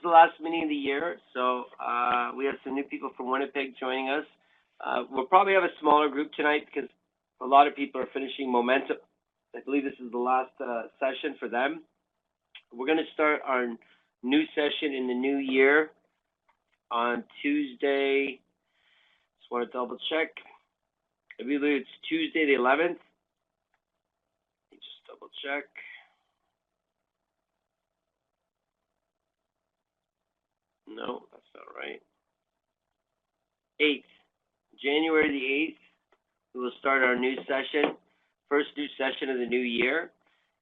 the last meeting of the year, so we have some new people from Winnipeg joining us. We'll probably have a smaller group tonight because a lot of people are finishing Momentum. I believe this is the last session for them. We're going to start our new session in the new year on Tuesday. Just want to double check. I believe it's Tuesday the 11th. Let me just double check. No, that's not right. 8th, January the 8th, we will start our new session, first new session of the new year.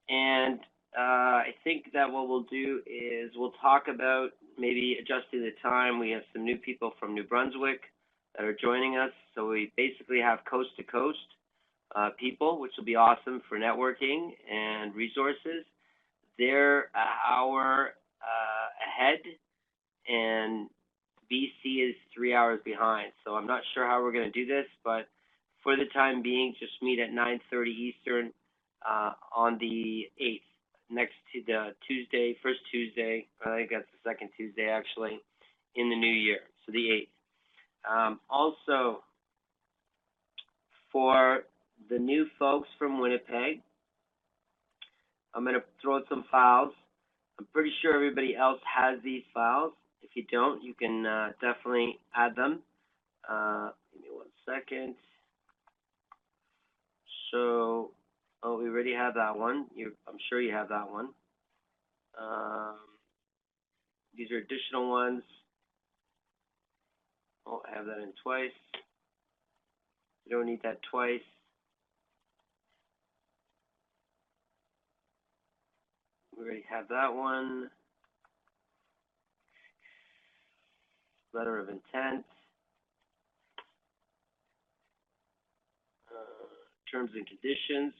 And I think that what we'll do is we'll talk about maybe adjusting the time. We have some new people from New Brunswick that are joining us. So we basically have coast to coast people, which will be awesome for networking and resources. They're an hour ahead, and BC is 3 hours behind. So I'm not sure how we're going to do this, but for the time being, just meet at 9:30 Eastern on the 8th, next to the Tuesday, first Tuesday. I think that's the second Tuesday, actually, in the new year, so the 8th. Also, for the new folks from Winnipeg, I'm going to throw out some files. I'm pretty sure everybody else has these files. If you don't, you can definitely add them. Give me 1 second. So, we already have that one. I'm sure you have that one. These are additional ones. Oh, I have that in twice. You don't need that twice. We already have that one. Letter of intent. Terms and conditions.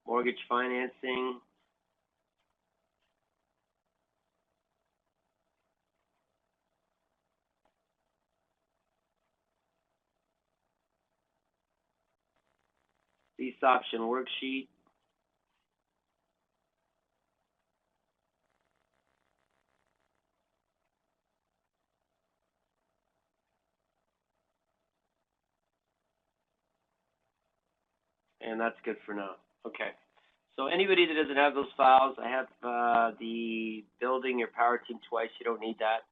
Mortgage financing. Lease option worksheet. And that's good for now. Okay. So anybody that doesn't have those files, I have the building your power team twice. You don't need that.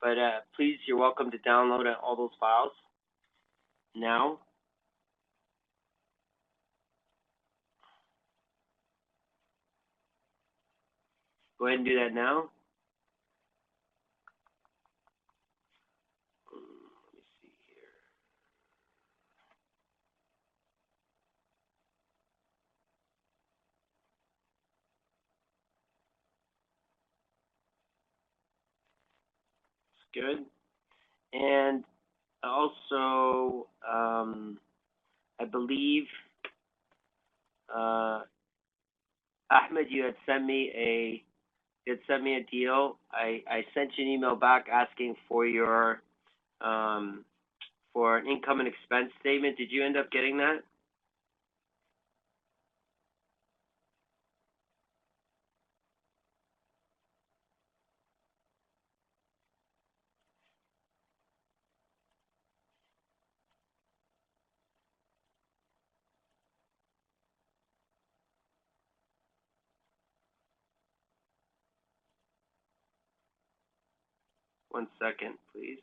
But please, you're welcome to download all those files now. Go ahead and do that now. Let me see here. It's good. And also, I believe, Ahmed, you had sent me a deal. I sent you an email back asking for your for an income and expense statement. Did you end up getting that? One second, please.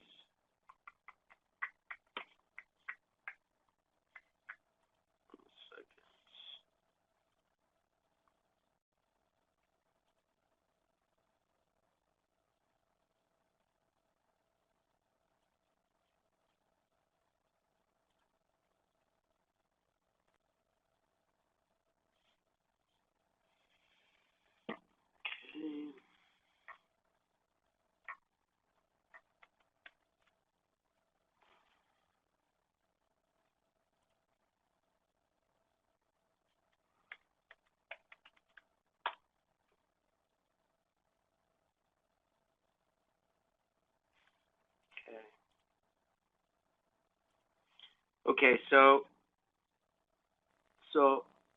Okay, so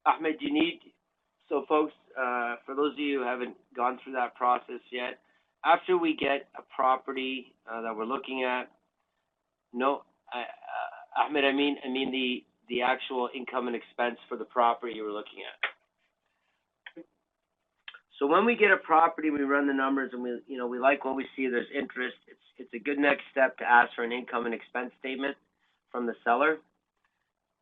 Ahmed, folks, for those of you who haven't gone through that process yet, after we get a property that we're looking at, no, Ahmed, I mean the actual income and expense for the property you were looking at. So when we get a property, we run the numbers and we like what we see. There's interest. It's a good next step to ask for an income and expense statement from the seller,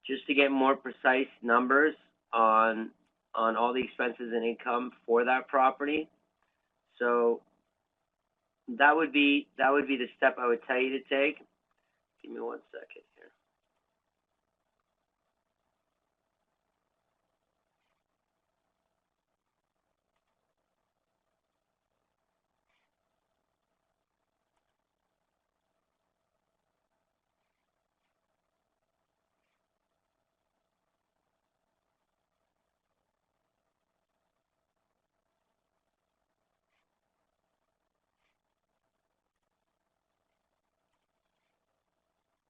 just to get more precise numbers on all the expenses and income for that property. So that would be the step I would tell you to take. Give me 1 second here.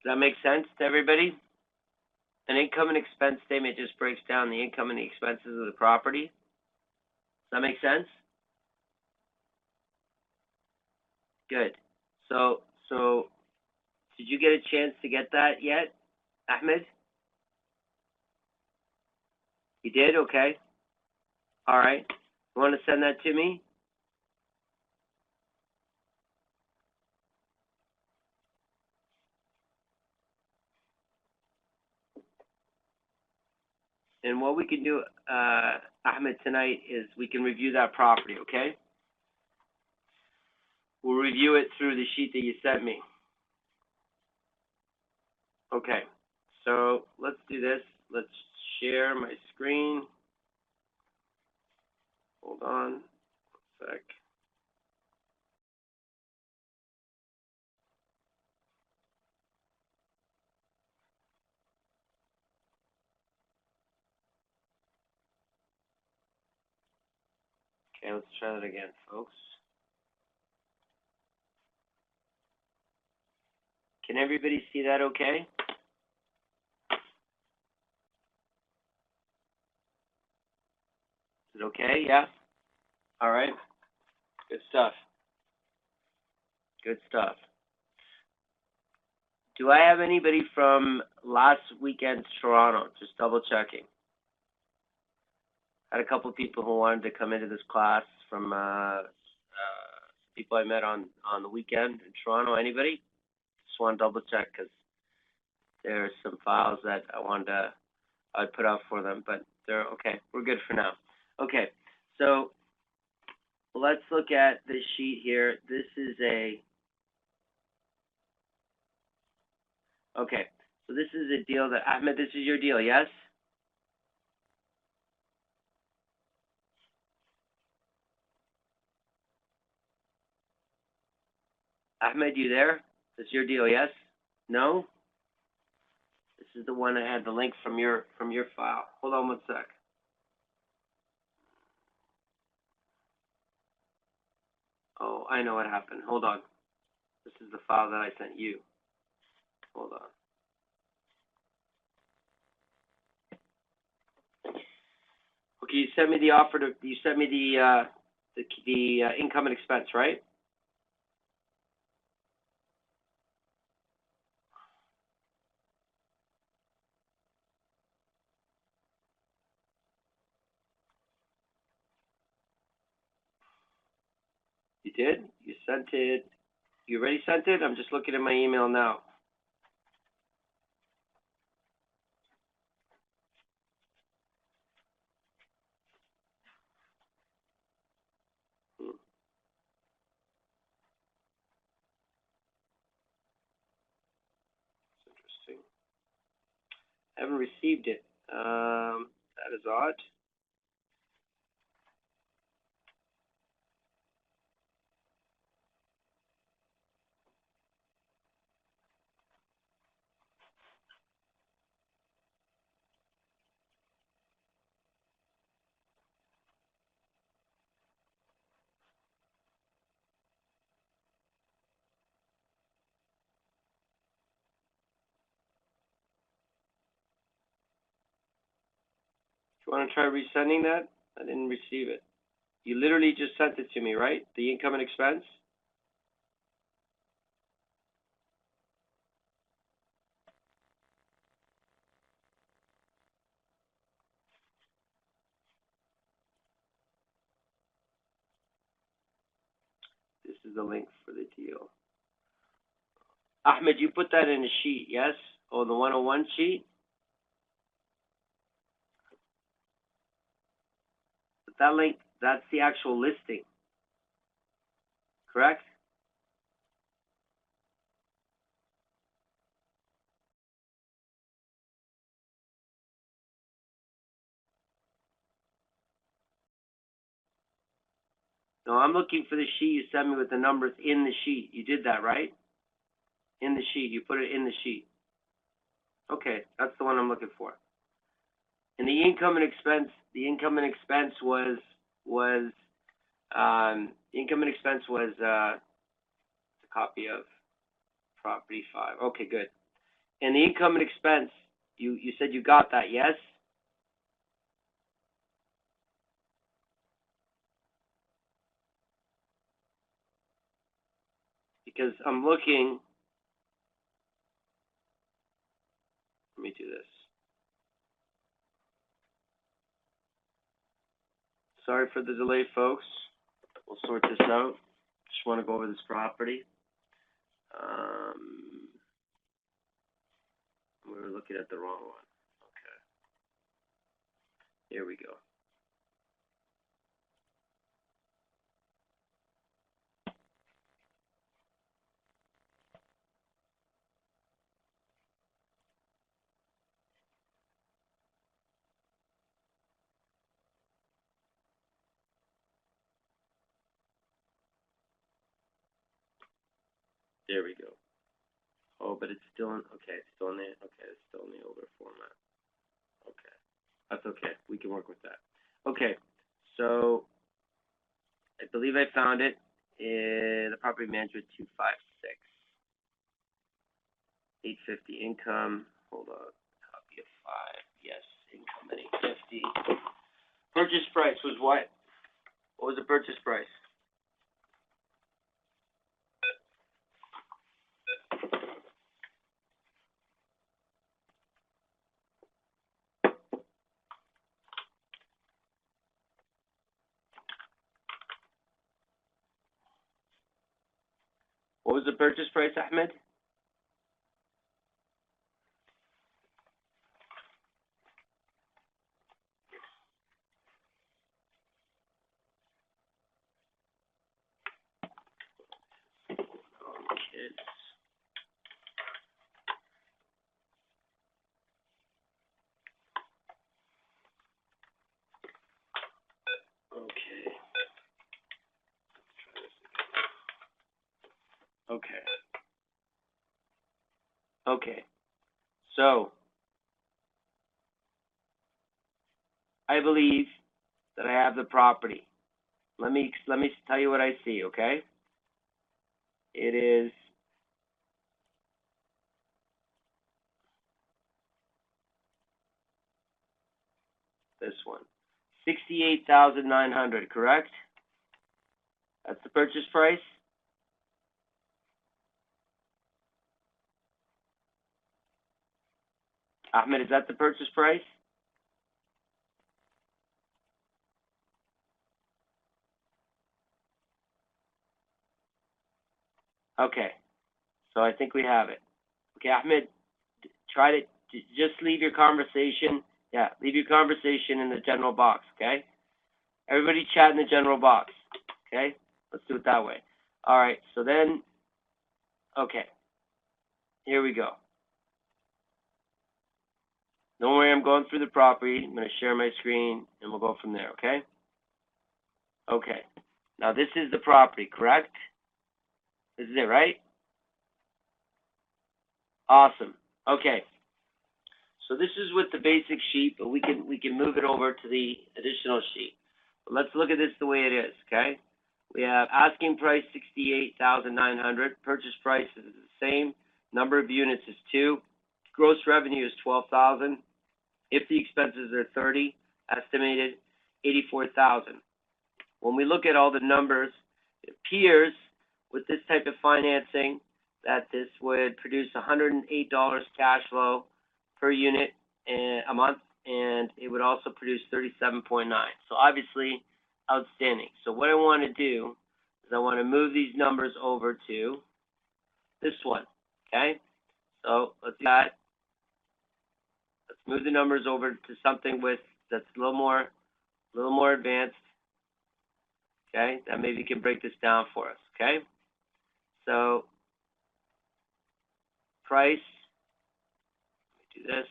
Does that make sense to everybody? An income and expense statement just breaks down the income and the expenses of the property. Does that make sense? Good. So did you get a chance to get that yet, Ahmed? You did? Okay. All right. You want to send that to me? And what we can do, Ahmed, tonight is we can review that property, okay? We'll review it through the sheet that you sent me. Okay, so let's do this. Let's share my screen. Hold on 1 sec. Okay, let's try that again, folks. Can everybody see that okay? Is it okay? Yeah? All right. Good stuff. Good stuff. Do I have anybody from last weekend's Toronto? Just double checking. Had a couple of people who wanted to come into this class from people I met on the weekend in Toronto. Anybody? Just want to double check because there's some files that I'd put out for them, but they're okay. We're good for now. Okay, so let's look at this sheet here. This is okay. So this is a deal that Ahmed. This is your deal, yes? Ahmed, you there? This is your deal, yes? No? This is the one I had the link from your file. Hold on 1 sec. Oh, I know what happened. Hold on. This is the file that I sent you. Hold on. Okay, you sent me the offer to. You sent me the income and expense, right? You did? You sent it. You already sent it? I'm just looking at my email now. It's interesting. I haven't received it. That is odd. want to try resending that? I didn't receive it. You literally just sent it to me, right? The income and expense? This is the link for the deal. Ahmed, you put that in a sheet, yes? Oh, the 101 sheet? But that link, that's the actual listing, correct? No, I'm looking for the sheet you sent me with the numbers in the sheet. You did that, right? In the sheet. You put it in the sheet. Okay, that's the one I'm looking for. And the income and expense was a copy of property 5. Okay, good. And the income and expense, you said you got that, yes? Because I'm looking. Let me do this. Sorry for the delay, folks. We'll sort this out. Just want to go over this property. We were looking at the wrong one. Okay. Here we go. There we go. Oh, but it's still in, okay, it's still in the, okay, it's still in the older format. Okay. That's okay. We can work with that. Okay. So, I believe I found it in the property management 256. 850 income. Hold on. Copy of 5. Yes, income at 850. Purchase price was what? What was the purchase price? What was the purchase price, Ahmed? Kids. Okay. Okay. Okay. So, I believe that I have the property. Let me tell you what I see, okay? It is this one. 68,900, correct? That's the purchase price? Ahmed, is that the purchase price? Okay. So I think we have it. Okay, Ahmed, try to just leave your conversation. Yeah, leave your conversation in the general box, okay? Everybody chat in the general box, okay? Let's do it that way. All right, so then, okay. Here we go. Don't worry, I'm going through the property. I'm going to share my screen, and we'll go from there, okay? Okay. Now, this is the property, correct? This is it, right? Awesome. Okay. So this is with the basic sheet, but we can move it over to the additional sheet. But let's look at this the way it is, okay? We have asking price 68,900. Purchase price is the same. Number of units is 2. Gross revenue is 12,000. If the expenses are 30, estimated 84,000. When we look at all the numbers, it appears with this type of financing that this would produce $108 cash flow per unit a month, and it would also produce 37.9. So obviously, outstanding. So what I want to do is I want to move these numbers over to this one. Okay. So let's do that. Let's move the numbers over to something that's a little more advanced. Okay, that maybe can break this down for us. Okay, so price. Let me do this.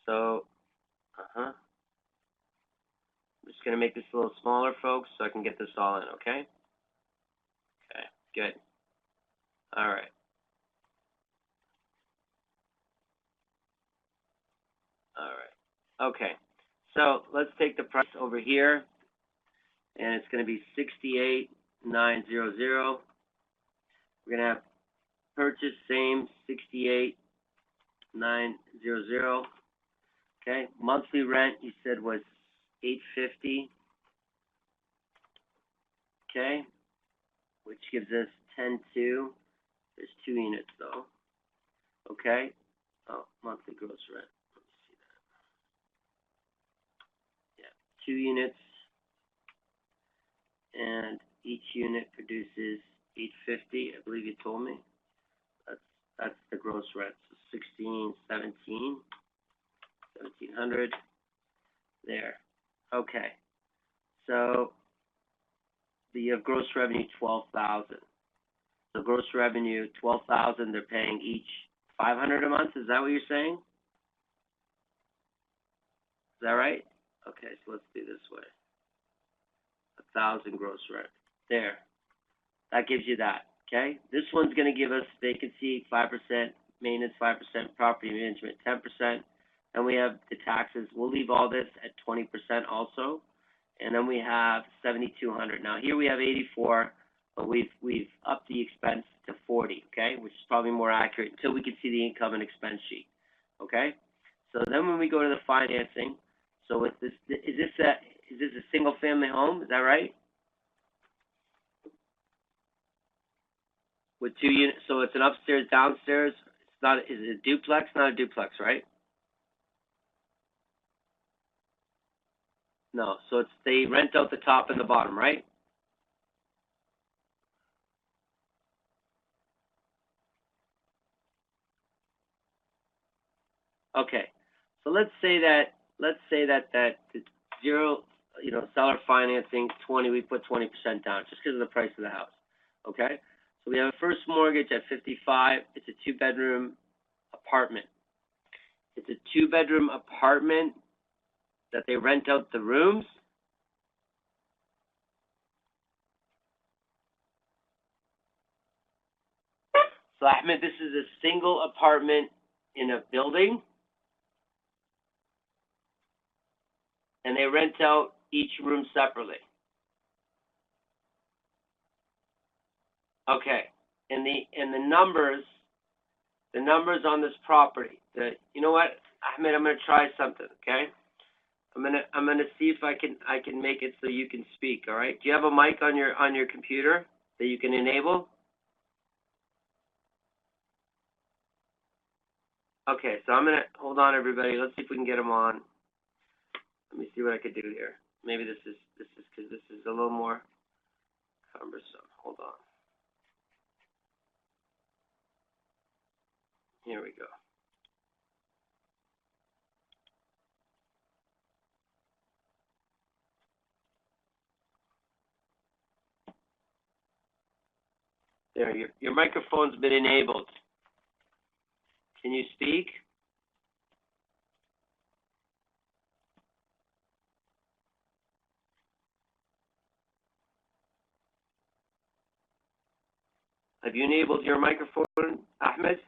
So, I'm just gonna make this a little smaller, folks, so I can get this all in. Okay. Okay. Good. All right. All right. Okay. So let's take the price over here, and it's going to be 68,900. We're going to have purchase same 68,900. Okay. Monthly rent you said was $850. Okay. Which gives us 10.2. There's 2 units though. Okay. Oh, monthly gross rent. Let me see that. Yeah, 2 units, and each unit produces 850. I believe you told me. That's the gross rent. So 1,700 there. Okay. So the gross revenue 12,000. So gross revenue 12,000. They're paying each 500 a month. Is that what you're saying? Is that right? Okay, so let's do this way. 1,000 gross rent. There. That gives you that. Okay? This one's going to give us vacancy 5%, maintenance 5%, property management 10%. And we have the taxes. We'll leave all this at 20% also. And then we have 7,200. Now here we have 84, but we've upped the expense to 40, okay? Which is probably more accurate until we can see the income and expense sheet. Okay? So then when we go to the financing, so with this, is this a single family home? Is that right? With 2 units, so it's an upstairs, downstairs. It's not. Is it a duplex? Not a duplex, right? No. So they rent out the top and the bottom, right? Okay. So let's say that the zero, seller financing 20, we put 20% down just because of the price of the house. Okay. So we have a first mortgage at 55. It's a 2-bedroom apartment. It's a 2-bedroom apartment that they rent out the rooms. So Ahmed, this is a single apartment in a building, and they rent out each room separately. Okay. And the numbers on this property. You know what, Ahmed, I'm gonna try something, okay? I'm gonna see if I can make it so you can speak, all right? Do you have a mic on your computer that you can enable? Okay, so I'm gonna hold on, everybody. Let's see if we can get them on. Let me see what I could do here. Maybe this is because this is a little more cumbersome. Hold on. Here we go. There, your microphone's been enabled. Can you speak? Have you enabled your microphone, Ahmed?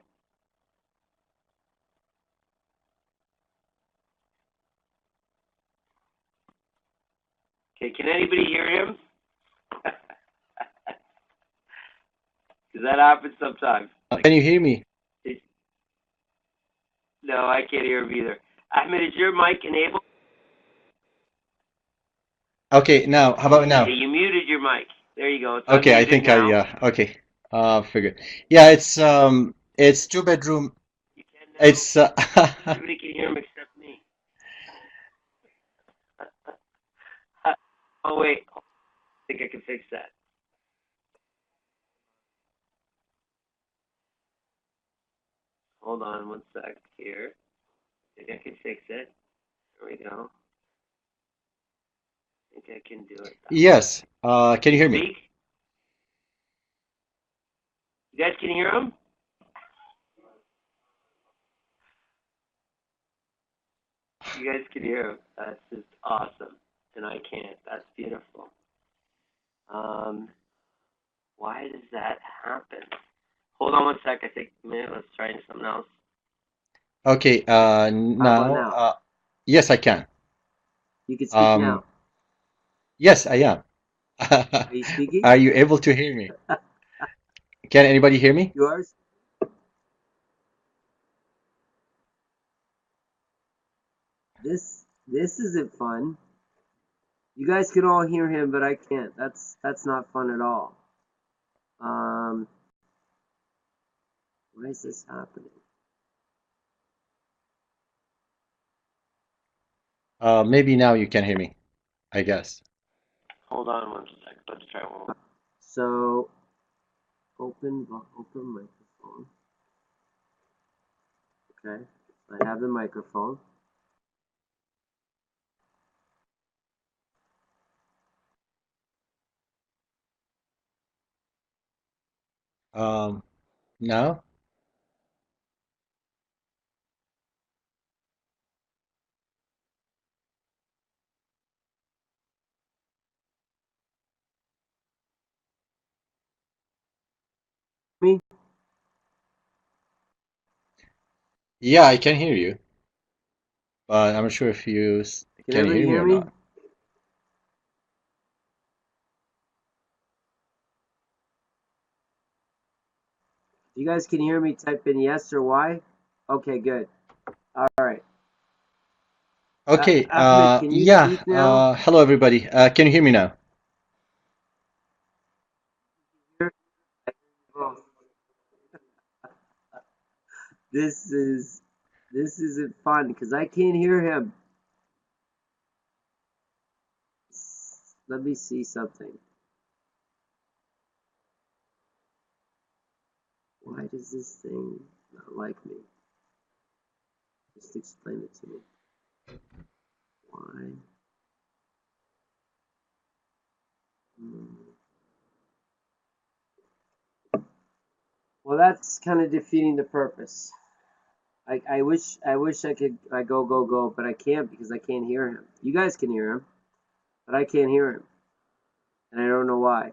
Okay, can anybody hear him? Does that happen sometimes? Can you hear me? No, I can't hear him either. Ahmed, is your mic enabled? Okay, now, how about now? Okay, you muted your mic. There you go. It's Okay, I unmuted think now. okay. Figured. Yeah, it's two bedroom. You can now? It's Everybody can hear him except me. Oh, wait. I think I can fix that. Hold on one sec here. I think I can fix it. There we go. I think I can do it that way. yes. Can you hear me? Speak. You guys can hear him? You guys can hear him. That's just awesome. And I can't. That's beautiful. Um, why does that happen? Hold on one sec. I think maybe let's try something else. Okay, How about now, now? yes, I can. You can speak Um, now. yes, I am. Are you speaking? Are you able to hear me? Can anybody hear me? Yours? This isn't fun. You guys can all hear him, but I can't. That's not fun at all. Um, why is this happening? Maybe now you can hear me, I guess. Hold on one sec. Let's try one more. So open microphone. Okay, I have the microphone. Um, Now? Me? Yeah, I can hear you, but I'm not sure if Can can everybody hear me hear or me? not. If you guys can hear me, type in yes or Y. Okay, good. All right. Okay, Ahmed, can you yeah, speak now? hello everybody. Can you hear me now? This is this isn't fun because I can't hear him. Let me see something. Why does this thing not like me? Just explain it to me. Why? Hmm. Well, that's kind of defeating the purpose. I wish I go, but I can't because I can't hear him. You guys can hear him, but I can't hear him, and I don't know why.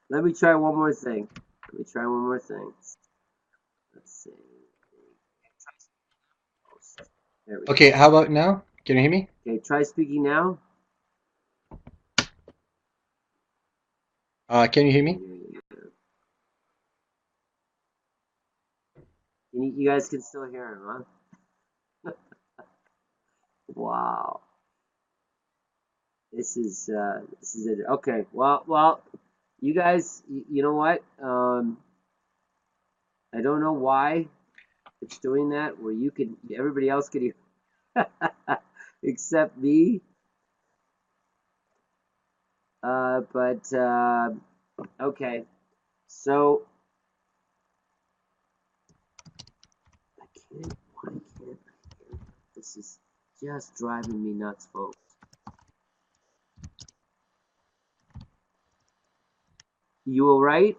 Let me try one more thing. Let me try one more thing. Let's see. There we Okay, go. how about now? Can you hear me? Okay, try speaking now. Can you hear I me? can hear you now. You guys can still hear him, huh? Wow. This is it. Okay. Well, you guys, you know what? I don't know why it's doing that. Where everybody else can hear, except me. But okay. So I can't. Why can't I hear? This is just driving me nuts, folks. You all right?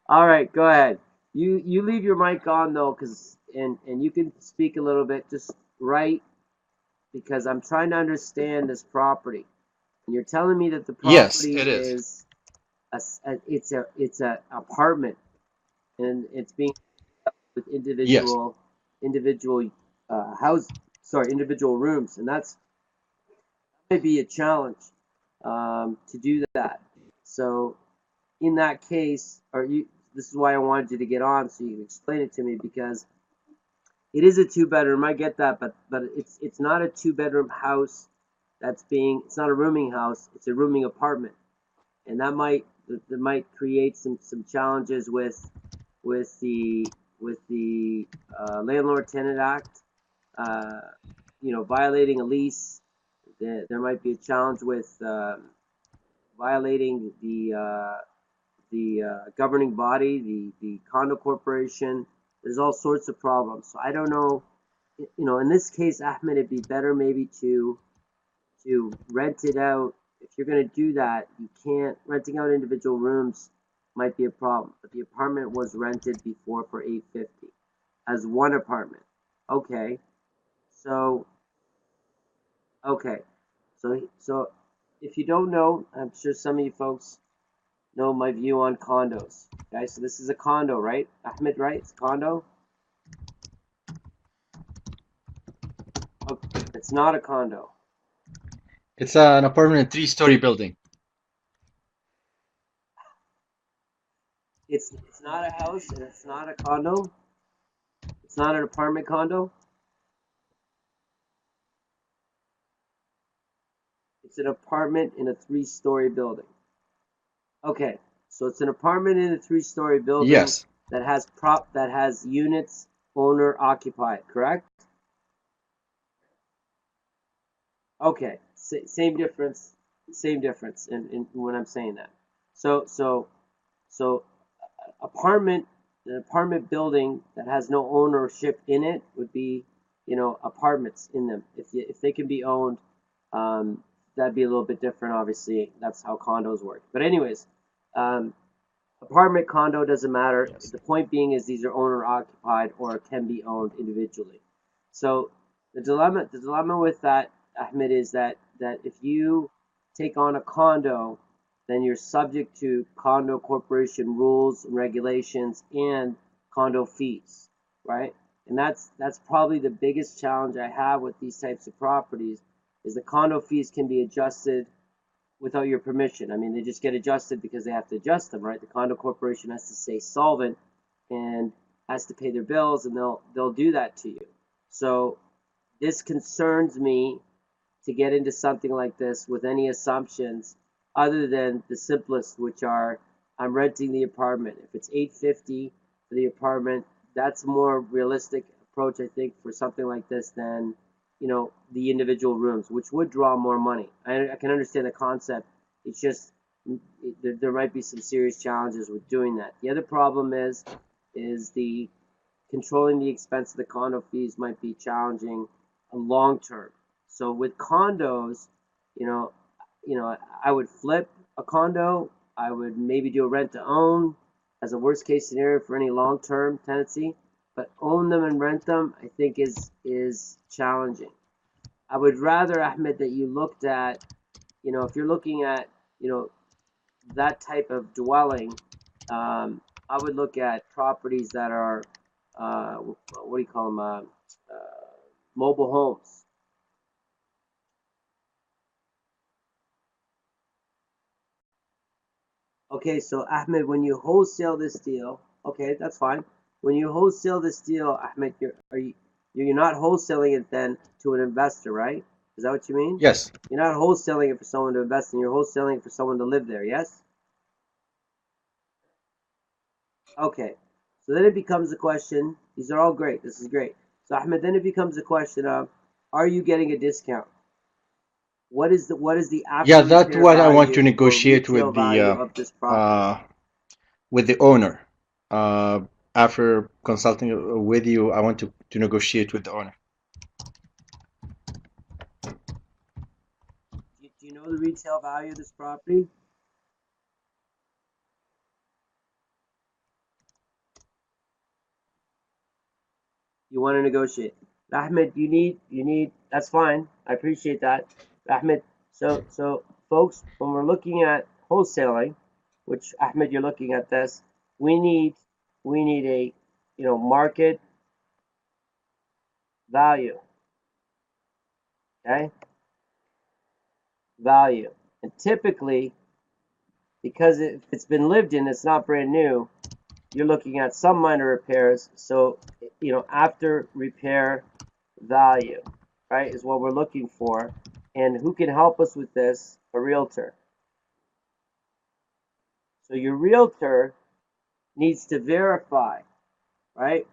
All right, go ahead. You leave your mic on though, and you can speak a little bit, just right, because I'm trying to understand this property. And you're telling me that the Yes, property it is. is it's a apartment, and it's being with Yes. individual house individual rooms, and that's might be a challenge to do that. So in that case, this is why I wanted you to get on so you can explain it to me, because It is a 2-bedroom. I get that, but it's not a 2-bedroom house. It's not a rooming house. It's a rooming apartment, and that might create some challenges with the Landlord Tenant Act. Violating a lease. There might be a challenge with violating the governing body, the condo corporation. There's all sorts of problems. So I don't know. In this case, Ahmed, it'd be better maybe to rent it out. If you're going to do that, you can't. Renting out individual rooms might be a problem. But the apartment was rented before for $850 as one apartment. Okay. So if you don't know, I'm sure some of you folks know my view on condos. Okay, so this is a condo, right? Ahmed, right? It's a condo? Okay, it's not a condo. It's an apartment, 3-story building. It's not a house and it's not a condo. It's not an apartment condo. It's an apartment in a 3-story building. Okay, so it's an apartment in a 3-story building. Yes. That has units owner occupied, correct? Okay, same difference in when I'm saying that. So an apartment building that has no ownership in it would be, apartments in them. If they can be owned, that'd be a little bit different. Obviously, that's how condos work. But anyways, apartment, condo, doesn't matter. Yes. The point being is these are owner occupied or can be owned individually. So the dilemma with that, Ahmed, is that if you take on a condo, then you're subject to condo corporation rules and regulations and condo fees, right? And that's probably the biggest challenge I have with these types of properties is the condo fees can be adjusted without your permission. I mean, they just get adjusted because they have to adjust them, right? The condo corporation has to stay solvent and has to pay their bills, and they'll do that to you. So this concerns me to get into something like this with any assumptions other than the simplest, which are I'm renting the apartment. If it's $850 for the apartment, that's a more realistic approach, I think, for something like this than the individual rooms, which would draw more money. I can understand the concept. It's just there might be some serious challenges with doing that. The other problem is the controlling the expense of the condo fees might be challenging long term. So with condos, I would flip a condo. I would maybe do a rent to own as a worst case scenario for any long term tenancy. But own them and rent them, I think, is challenging. I would rather, Ahmed, that you looked at, if you're looking at, that type of dwelling, I would look at properties that are, what do you call them, mobile homes. Okay, so Ahmed, when you wholesale this deal, okay, that's fine. When you wholesale this deal, Ahmed, you're not wholesaling it then to an investor, right? Is that what you mean? Yes. You're not wholesaling it for someone to invest in. You're wholesaling it for someone to live there, yes? Okay. So then it becomes a question. These are all great. This is great. So Ahmed, then it becomes a question of, are you getting a discount? What is the Yeah, after that's repair what I want to value or negotiate retail value of this property? with the owner. After consulting with you, I want to negotiate with the owner. Do you know the retail value of this property? You want to negotiate. Ahmed, you need, that's fine. I appreciate that. Ahmed, so folks, when we're looking at wholesaling, which Ahmed, you're looking at this, we need a, market value. Okay? Value. And typically, because if it's been lived in, it's not brand new, you're looking at some minor repairs. So, after repair value, right, is what we're looking for. And who can help us with this? A realtor. So your realtor needs to verify, right?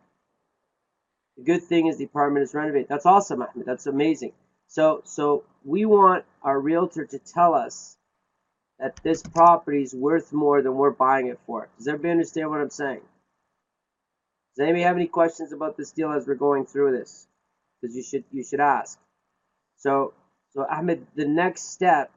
The good thing is the apartment is renovated. That's awesome, Ahmed. That's amazing. So we want our realtor to tell us that this property is worth more than we're buying it for. Does everybody understand what I'm saying? Does anybody have any questions about this deal as we're going through this? Because you should ask. So Ahmed, the next step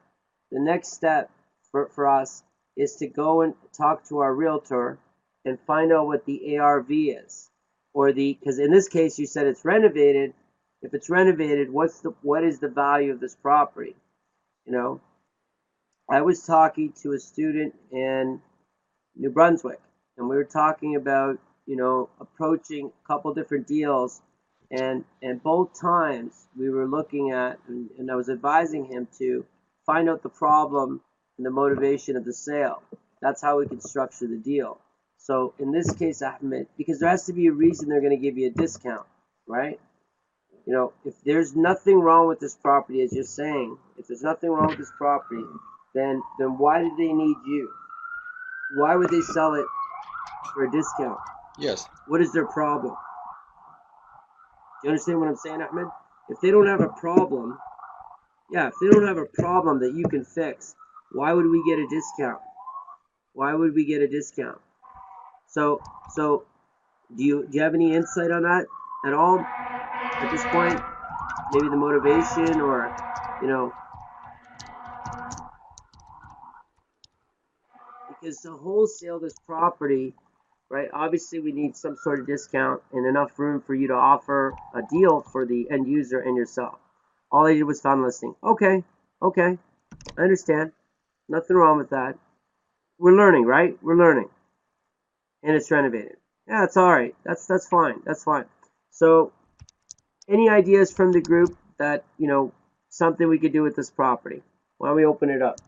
for us is to go and talk to our realtor and find out what the ARV is, or because in this case you said it's renovated. If it's renovated, what is the value of this property? I was talking to a student in New Brunswick, and we were talking about approaching a couple different deals, and both times we were looking at, and I was advising him to find out the problem and the motivation of the sale. That's how we can structure the deal. So in this case, Ahmed, because there has to be a reason they're going to give you a discount, right? If there's nothing wrong with this property, as you're saying, if there's nothing wrong with this property, then why did they need you? Why would they sell it for a discount? Yes. What is their problem? Do you understand what I'm saying, Ahmed? If they don't have a problem, if they don't have a problem that you can fix, why would we get a discount? Why would we get a discount? So do you have any insight on that at all at this point? Maybe the motivation, or because to wholesale this property, right? Obviously, we need some sort of discount and enough room for you to offer a deal for the end user and yourself. All I did was found listing. Okay, I understand. Nothing wrong with that. We're learning, right? We're learning, and it's renovated. Yeah, it's all right. That's fine. That's fine. So, any ideas from the group that something we could do with this property? Why don't we open it up?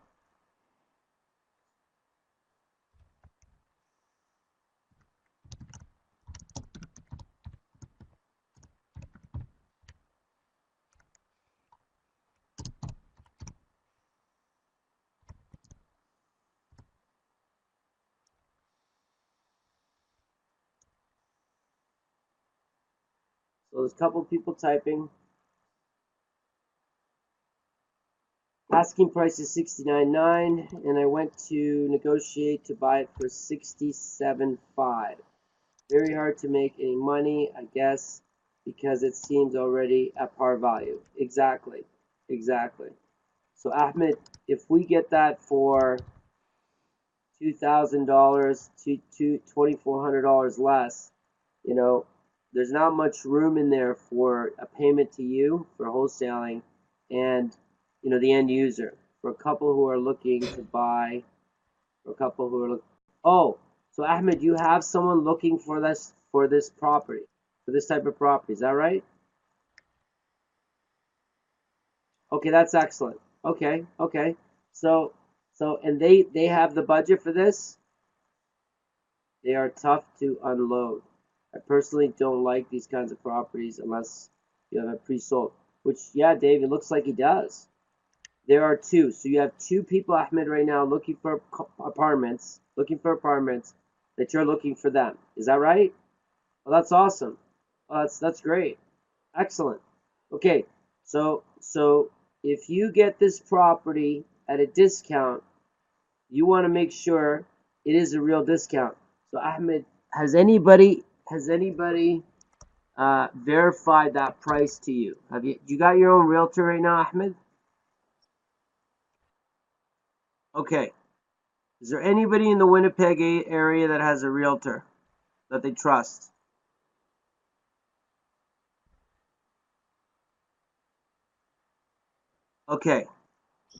So there's a couple people typing. Asking price is $69.9, and I went to negotiate to buy it for $67.5. Very hard to make any money, I guess, because it seems already at par value. Exactly. So Ahmed, if we get that for $2,000 to $2,400 less, there's not much room in there for a payment to you for wholesaling and the end user. For a couple who are looking to buy, so Ahmed, you have someone looking for this property, for this type of property. Is that right? Okay, that's excellent. Okay. So and they have the budget for this. They are tough to unload. I personally don't like these kinds of properties unless you have it pre-sold. Which, yeah, Dave, it looks like he does. There are two. So you have two people, Ahmed, right now looking for apartments that you're looking for them. Is that right? Well, that's awesome. Well, that's great. Excellent. Okay, so if you get this property at a discount, you want to make sure it is a real discount. So Ahmed, has anybody verified that price to you? You got your own realtor right now, Ahmed? Okay. Is there anybody in the Winnipeg area that has a realtor that they trust? Okay.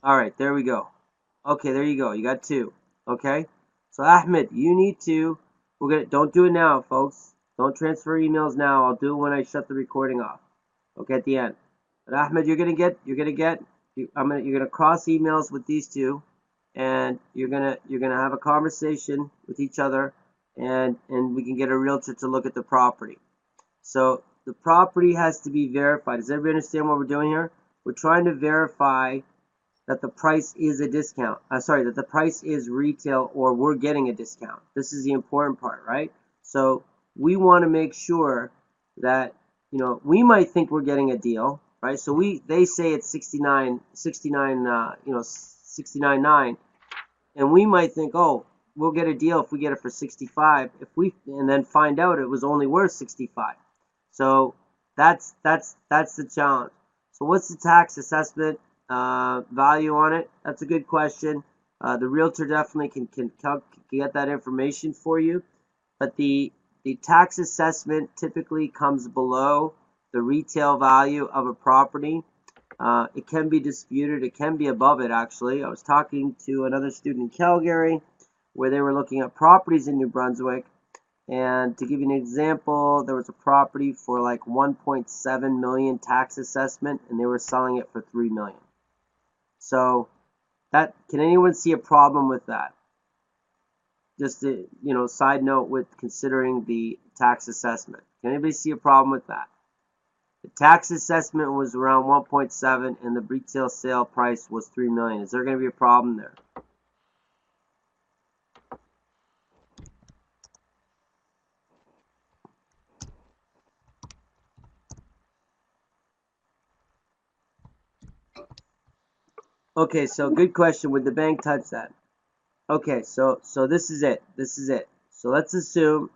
All right, there we go. Okay, there you go. You got two. Okay? So Ahmed, you need to don't do it now, folks. Don't transfer emails now. I'll do it when I shut the recording off. Okay, at the end. But Ahmed, you're gonna cross emails with these two, and you're gonna have a conversation with each other and we can get a realtor to look at the property. So the property has to be verified. Does everybody understand what we're doing here? We're trying to verify that the price is a discount. That the price is retail or we're getting a discount. This is the important part, right? So we want to make sure that, we might think we're getting a deal, right? So they say it's 69.9, and we might think, oh, we'll get a deal if we get it for 65. And then find out it was only worth 65. So that's the challenge. So what's the tax assessment value on it? That's a good question. The realtor definitely can get that information for you, but the tax assessment typically comes below the retail value of a property. It can be disputed. It can be above it, actually. I was talking to another student in Calgary where they were looking at properties in New Brunswick. And to give you an example, there was a property for like 1.7 million tax assessment, and they were selling it for 3 million. So can anyone see a problem with that? Just a, side note with considering the tax assessment. Can anybody see a problem with that? The tax assessment was around 1.7 and the retail sale price was 3 million. Is there going to be a problem there? Okay, so good question. Would the bank touch that? Okay, so this is it. This is it. So let's assume.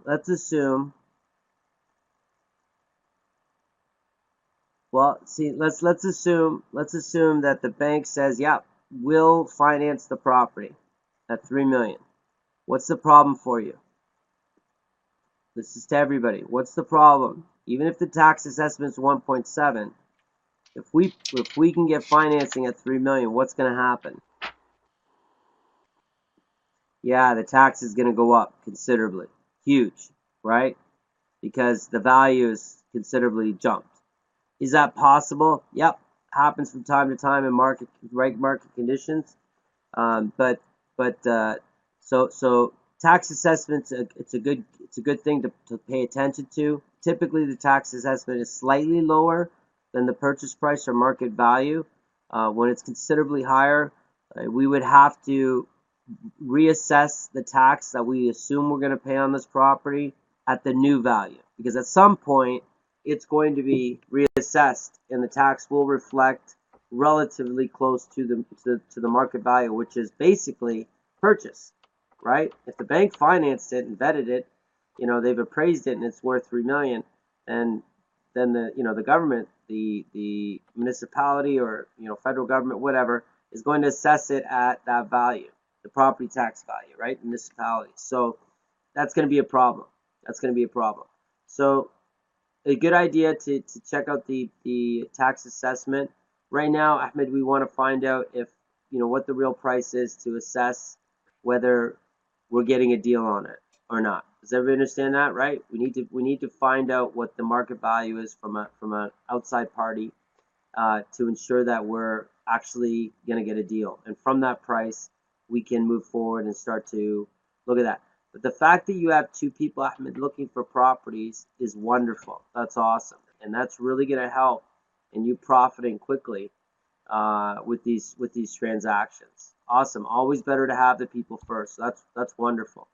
Well, see, let's assume that the bank says, yeah, we'll finance the property at 3 million. What's the problem for you? This is to everybody. What's the problem? Even if the tax assessment is 1.7, if we can get financing at 3 million, what's going to happen? Yeah, the tax is going to go up considerably. Huge, right? Because the value is considerably jumped. Is that possible? Yep, happens from time to time in market conditions. So tax assessments, it's a good thing to pay attention to. Typically, the tax assessment is slightly lower than the purchase price or market value. When it's considerably higher, we would have to reassess the tax that we assume we're going to pay on this property at the new value, because at some point it's going to be reassessed and the tax will reflect relatively close to the market value, which is basically purchase, right? If the bank financed it and vetted it, they've appraised it and it's worth 3 million, and then the government, the municipality or federal government, whatever, is going to assess it at that value, the property tax value, right? Municipality. So that's going to be a problem. So a good idea to check out the tax assessment. Right now, Ahmed, we want to find out if what the real price is to whether we're getting a deal on it or not. Does everybody understand that, right? We need to find out what the market value is from an outside party to ensure that we're actually going to get a deal. And from that price, we can move forward and start to look at that. But the fact that you have two people, Ahmed, looking for properties is wonderful. That's awesome. And that's really going to help in you profiting quickly with these transactions. Awesome. Always better to have the people first. So that's wonderful.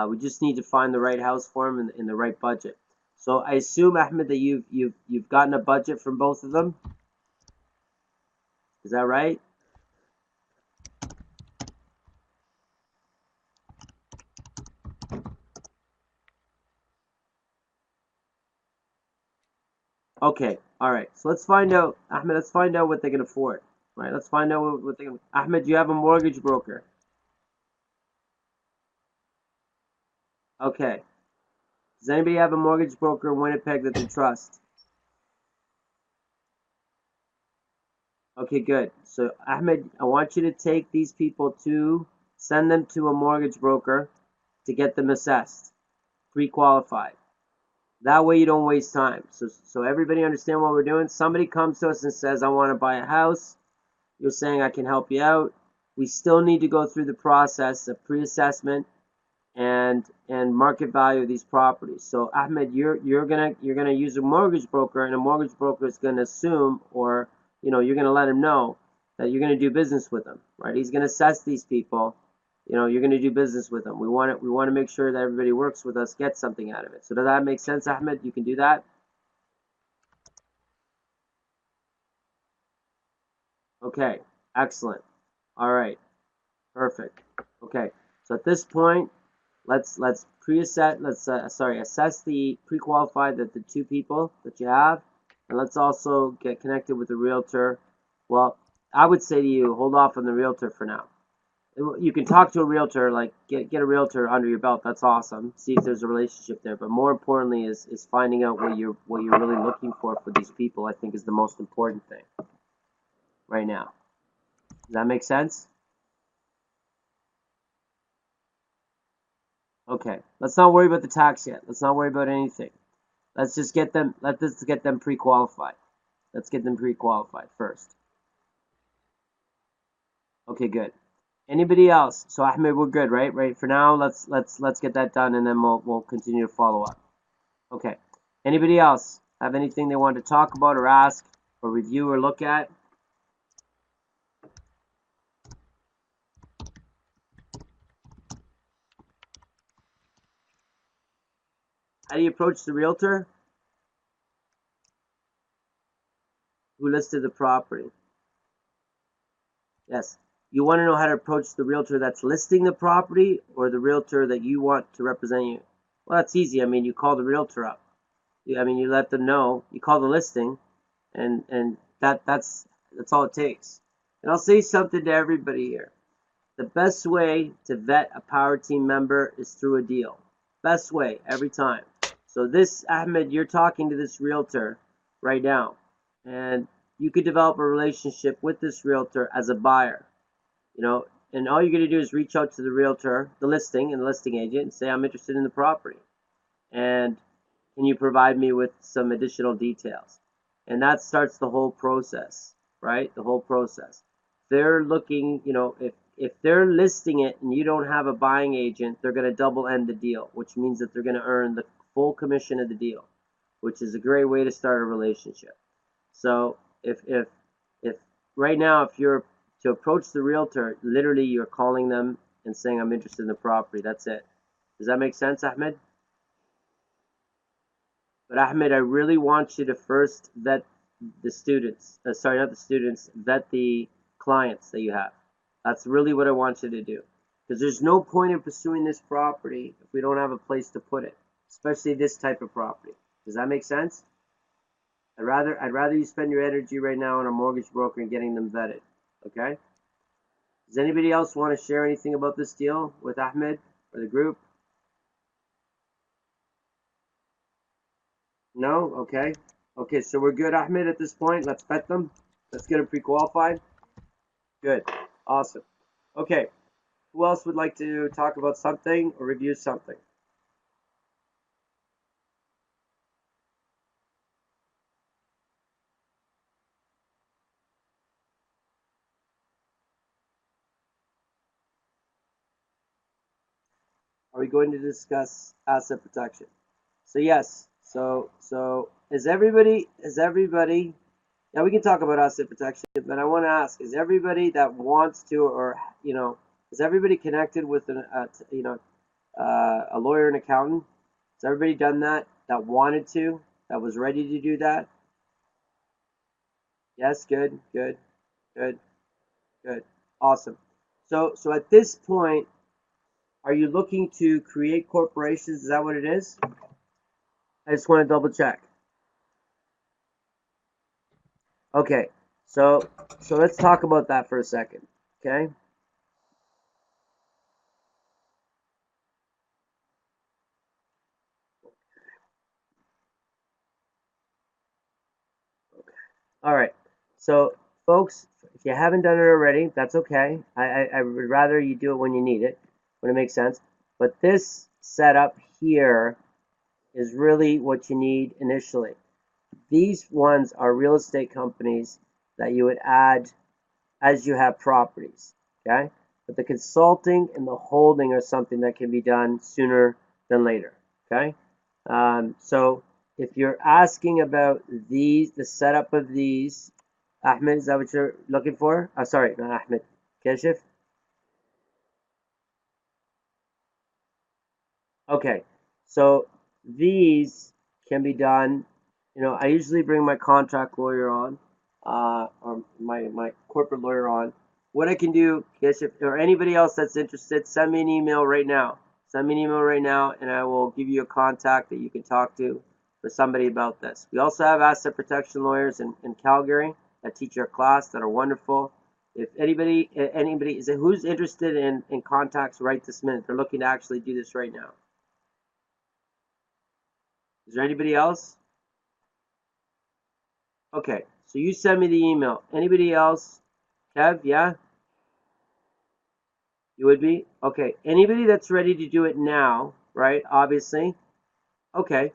We just need to find the right house for them in the right budget. So I assume, Ahmed, that you've gotten a budget from both of them. Is that right? Okay. All right. So let's find out, Ahmed. Let's find out what they can afford. Right. Let's find out what they can. Ahmed, you have a mortgage broker. Okay. Does anybody have a mortgage broker in Winnipeg that they trust? Okay, good. So, Ahmed, I want you to take these people send them to a mortgage broker to get them assessed, pre-qualified. That way you don't waste time. So everybody understand what we're doing? Somebody comes to us and says, I want to buy a house. You're saying I can help you out. We still need to go through the process of pre-assessment, and market value of these properties. So Ahmed, you're gonna use a mortgage broker, and a mortgage broker is gonna assume, or you're gonna let him know that you're gonna do business with them, right? He's gonna assess these people. You're gonna do business with them. We want to make sure that everybody works with us, gets something out of it. So does that make sense, Ahmed? You can do that. Okay, excellent. All right, perfect. Okay, so at this point, let's assess the pre-qualified, that the two people that you have, and let's also get connected with the realtor. Well, I would say to you, hold off on the realtor for now. You can talk to a realtor, like get a realtor under your belt. That's awesome. See if there's a relationship there. But more importantly is finding out what you're really looking for these people. I think is the most important thing right now. Does that make sense? Okay. Let's not worry about the tax yet. Let's not worry about anything. Let's just get them. Let's get them pre-qualified. Let's get them pre-qualified first. Okay, good. Anybody else? So Ahmed, we're good, right? Right. For now, let's get that done, and then we'll continue to follow up. Okay. Anybody else have anything they want to talk about or ask or review or look at? How do you approach the realtor who listed the property? Yes. You want to know how to approach the realtor that's listing the property, or the realtor that you want to represent you? Well, that's easy. I mean, you call the realtor up. You let them know. You call the listing, and that's all it takes. And I'll say something to everybody here. The best way to vet a power team member is through a deal. Best way every time. So this, Ahmed, you're talking to this realtor right now, and you could develop a relationship with this realtor as a buyer. And all you're going to do is reach out to the realtor, the listing agent, and say, I'm interested in the property, and can you provide me with some additional details? And that starts the whole process, right? The whole process. They're looking, if they're listing it and you don't have a buying agent, they're going to double end the deal, which means that they're going to earn the full commission of the deal, which is a great way to start a relationship. So if right now, if you're to approach the realtor, literally you're calling them and saying, I'm interested in the property. That's it. Does that make sense, Ahmed? But Ahmed, I really want you to first vet the students. Sorry, not the students. Vet the clients that you have. That's really what I want you to do. Because there's no point in pursuing this property if we don't have a place to put it, especially this type of property. Does that make sense? I'd rather you spend your energy right now on a mortgage broker and getting them vetted. Okay? Does anybody else want to share anything about this deal with Ahmed or the group? No? Okay. Okay, so we're good, Ahmed, at this point. Let's vet them. Let's get them pre-qualified. Good. Awesome. Okay. Who else would like to talk about something or review something? Are we going to discuss asset protection? So yes. So is everybody now we can talk about asset protection, but I want to ask, is everybody that wants to, or is everybody connected with a lawyer and accountant? Has everybody done that wanted to, that was ready to do that? Yes, good, good, good, good, awesome. So at this point, are you looking to create corporations? Is that what it is? I just want to double check. Okay, so let's talk about that for a second. Okay. All right. So, folks, if you haven't done it already, that's okay. I would rather you do it when you need it, when it makes sense. But this setup here is really what you need initially. These ones are real estate companies that you would add as you have properties. Okay. But the consulting and the holding are something that can be done sooner than later. Okay? So if you're asking about these, the setup of these, Ahmed, is that what you're looking for? Sorry, not Ahmed. Keshif? Okay. So these can be done. I usually bring my contract lawyer on, or my corporate lawyer on. What I can do, Keshif, or anybody else that's interested, send me an email right now. Send me an email right now, and I will give you a contact that you can talk to for somebody about this. We also have asset protection lawyers in Calgary that teach our class that are wonderful. If anybody is who's interested in contacts right this minute, they're looking to actually do this right now. Is there anybody else? Okay, so you send me the email. Anybody else? Kev, yeah? You would be? Okay. Anybody that's ready to do it now, right? Obviously. Okay.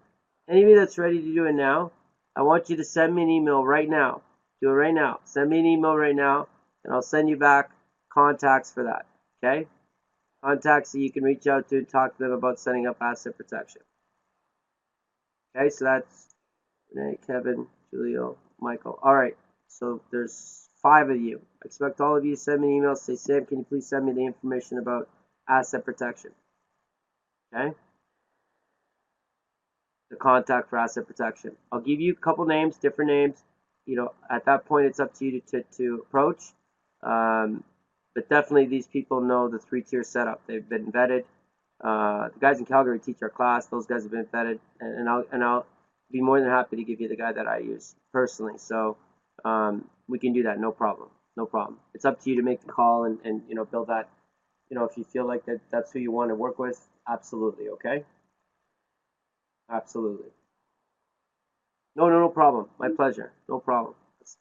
Anybody that's ready to do it now, I want you to send me an email right now. Do it right now. Send me an email right now, and I'll send you back contacts for that. Okay? Contacts that you can reach out to and talk to them about setting up asset protection. Okay, so that's Renee, Kevin, Julio, Michael. All right, so there's 5 of you. I expect all of you to send me an email. Say, Sam, can you please send me the information about asset protection? Okay? The contact for asset protection. I'll give you a couple names, different names. At that point, it's up to you to approach. But definitely, these people know the 3-tier setup. They've been vetted. The guys in Calgary teach our class. Those guys have been vetted, and I'll be more than happy to give you the guy that I use personally. So we can do that, no problem, no problem. It's up to you to make the call and build that. If you feel like that's who you want to work with, absolutely, okay, absolutely. No problem. My pleasure. No problem.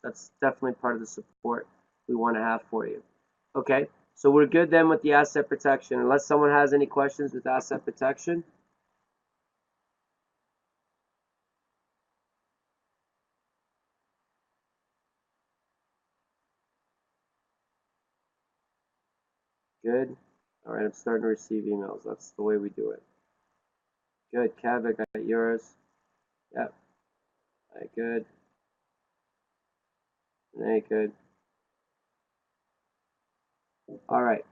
That's definitely part of the support we want to have for you. Okay, so we're good then with the asset protection. Unless someone has any questions with asset protection. Good. All right, I'm starting to receive emails. That's the way we do it. Good. Kev, I got yours. Yep. All right, good. Very good. All right.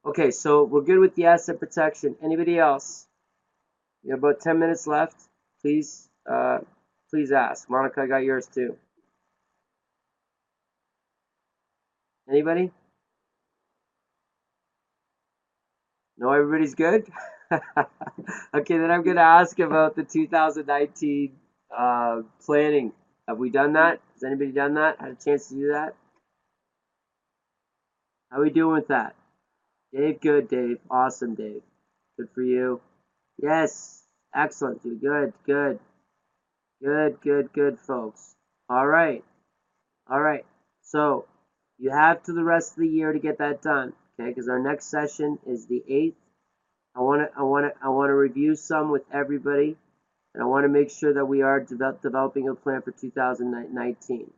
Okay, so we're good with the asset protection. Anybody else? You have about 10 minutes left. Please, please ask. Monica, I got yours too. Anybody? No, everybody's good? Okay, then I'm going to ask about the 2019 planning. Have we done that? Has anybody done that? Had a chance to do that? How are we doing with that? Dave, good, Dave. Awesome, Dave. Good for you. Yes. Excellent, dude. Good, good. Good, folks. All right. All right. So you have to the rest of the year to get that done, okay? Because our next session is the 8th. I want to review some with everybody, and I want to make sure that we are developing a plan for 2019.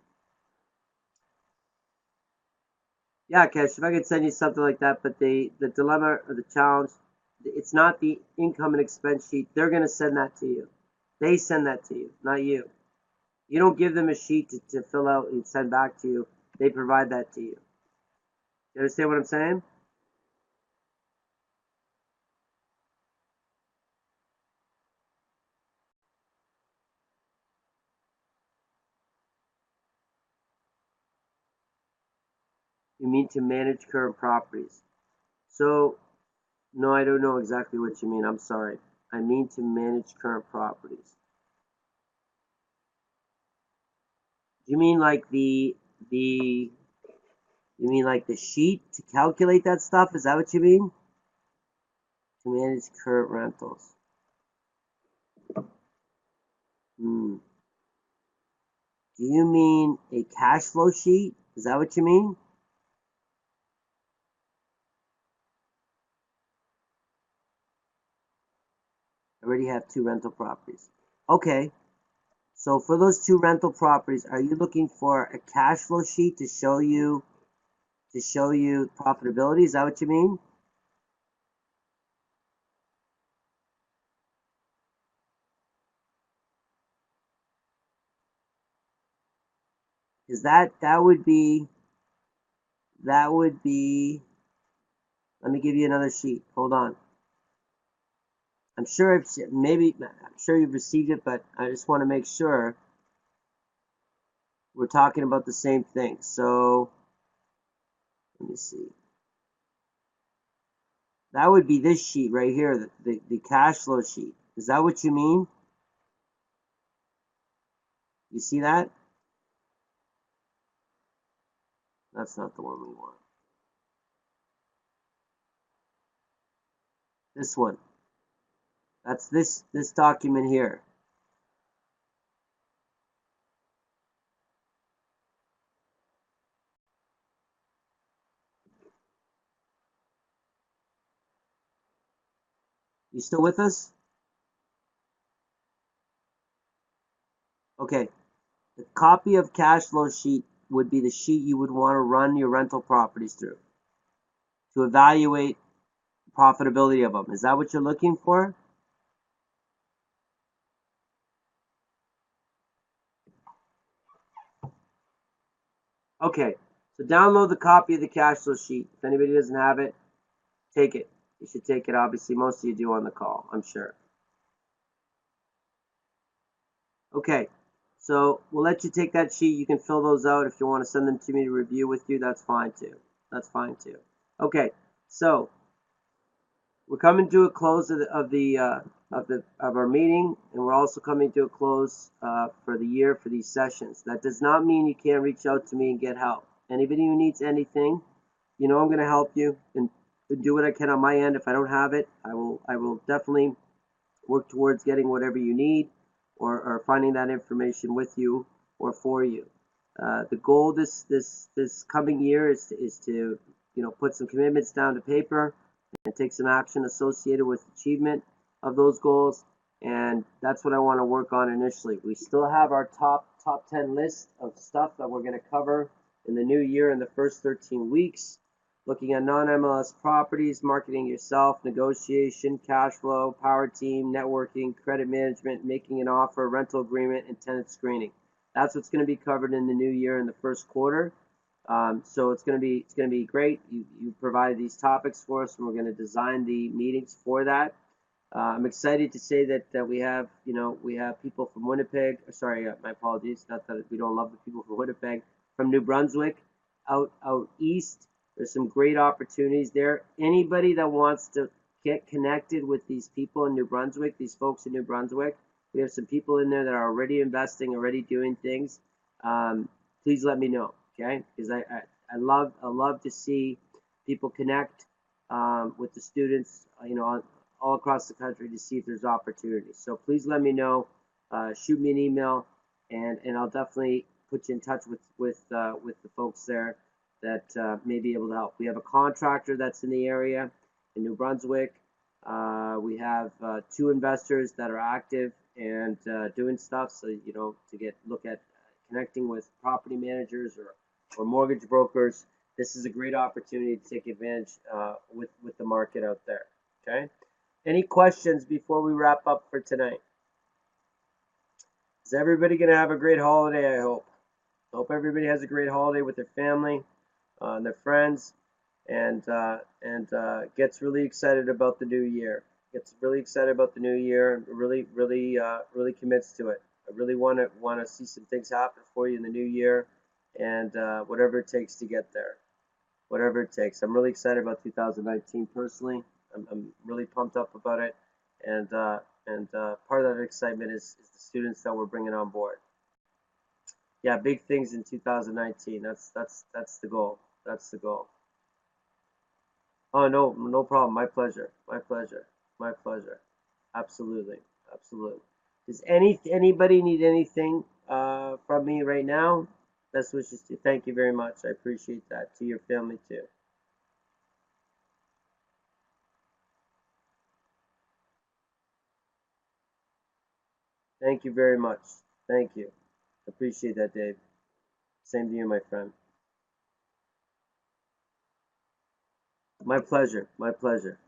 Yeah, Kesh, if I could send you something like that, but the dilemma or the challenge, it's not the income and expense sheet. They're going to send that to you. They send that to you, not you. You don't give them a sheet to fill out and send back to you. They provide that to you. You understand what I'm saying? You mean to manage current properties. So, no, I don't know exactly what you mean. I'm sorry. I mean to manage current properties. You mean like the you mean like the sheet to calculate that stuff? Is that what you mean? To manage current rentals. Hmm. Do you mean a cash flow sheet? Is that what you mean? I already have 2 rental properties. Okay. So for those 2 rental properties, are you looking for a cash flow sheet to show you to show you profitability. Is that what you mean? Because that would be, let me give you another sheet. Hold on. I'm sure you've received it, but I just want to make sure we're talking about the same thing. So let me see. That would be this sheet right here, the cash flow sheet. Is that what you mean? You see that? That's not the one we want. This one. That's this document here. You still with us? Okay. The copy of cash flow sheet would be the sheet you would want to run your rental properties through to evaluate profitability of them. Is that what you're looking for? Okay. So download the copy of the cash flow sheet. If anybody doesn't have it, take it. You should take it. Obviously, most of you do on the call, I'm sure. Okay. So we'll let you take that sheet. You can fill those out. If you want to send them to me to review with you, that's fine too. That's fine too. Okay. So we're coming to a close of our meeting, and we're also coming to a close for the year for these sessions. That does not mean you can't reach out to me and get help. Anybody who needs anything, you know I'm going to help you and do what I can on my end. If I don't have it, I will definitely work towards getting whatever you need, or finding that information with you or for you. The goal this coming year is to put some commitments down to paper and take some action associated with achievement of those goals. And that's what I want to work on initially. We still have our top 10 list of stuff that we're going to cover in the new year in the first 13 weeks. Looking at non-MLS properties, marketing yourself, negotiation, cash flow, power team, networking, credit management, making an offer, rental agreement, and tenant screening. That's what's going to be covered in the new year in the first quarter. So it's going to be great. You provided these topics for us, and we're going to design the meetings for that. I'm excited to say that we have people from Winnipeg. Sorry, my apologies. Not that we don't love the people from Winnipeg, from New Brunswick, out east. There's some great opportunities there. Anybody that wants to get connected with these people in New Brunswick, these folks in New Brunswick, we have some people in there that are already investing, already doing things. Please let me know, okay? Because I love to see people connect with the students, all across the country, to see if there's opportunities. So please let me know. Shoot me an email, and I'll definitely put you in touch with the folks there that may be able to help. We have a contractor that's in the area in New Brunswick. We have 2 investors that are active and doing stuff. So look at connecting with property managers or mortgage brokers. This is a great opportunity to take advantage with the market out there. Okay. Any questions before we wrap up for tonight? Is everybody going to have a great holiday? I hope. I hope everybody has a great holiday with their family and their friends, and gets really excited about the new year. Gets really excited about the new year, and really commits to it. I really want to see some things happen for you in the new year, and whatever it takes to get there. Whatever it takes. I'm really excited about 2019 personally. I'm really pumped up about it, and part of that excitement is the students that we're bringing on board. Yeah, big things in 2019. That's the goal. That's the goal. Oh, no problem. My pleasure. My pleasure. My pleasure. Absolutely. Absolutely. Does anybody need anything from me right now? Best wishes to you. Thank you very much. I appreciate that. To your family too. Thank you very much. Thank you. Appreciate that, Dave. Same to you, my friend. My pleasure. My pleasure.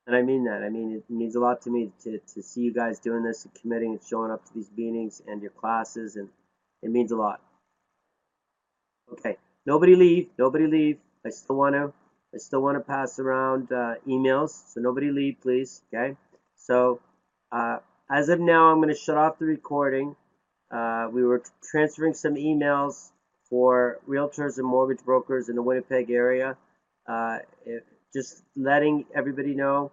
And I mean that. I mean, it means a lot to me to see you guys doing this and committing and showing up to these meetings and your classes, and it means a lot. Okay. Nobody leave. Nobody leave. I still want to pass around emails, so nobody leave, please. Okay. So as of now, I'm going to shut off the recording. We were transferring some emails for realtors and mortgage brokers in the Winnipeg area. Just letting everybody know,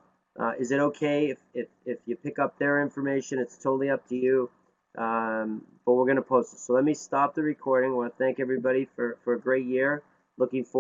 is it okay if you pick up their information? It's totally up to you. But we're going to post it. So let me stop the recording. I want to thank everybody for a great year. Looking forward.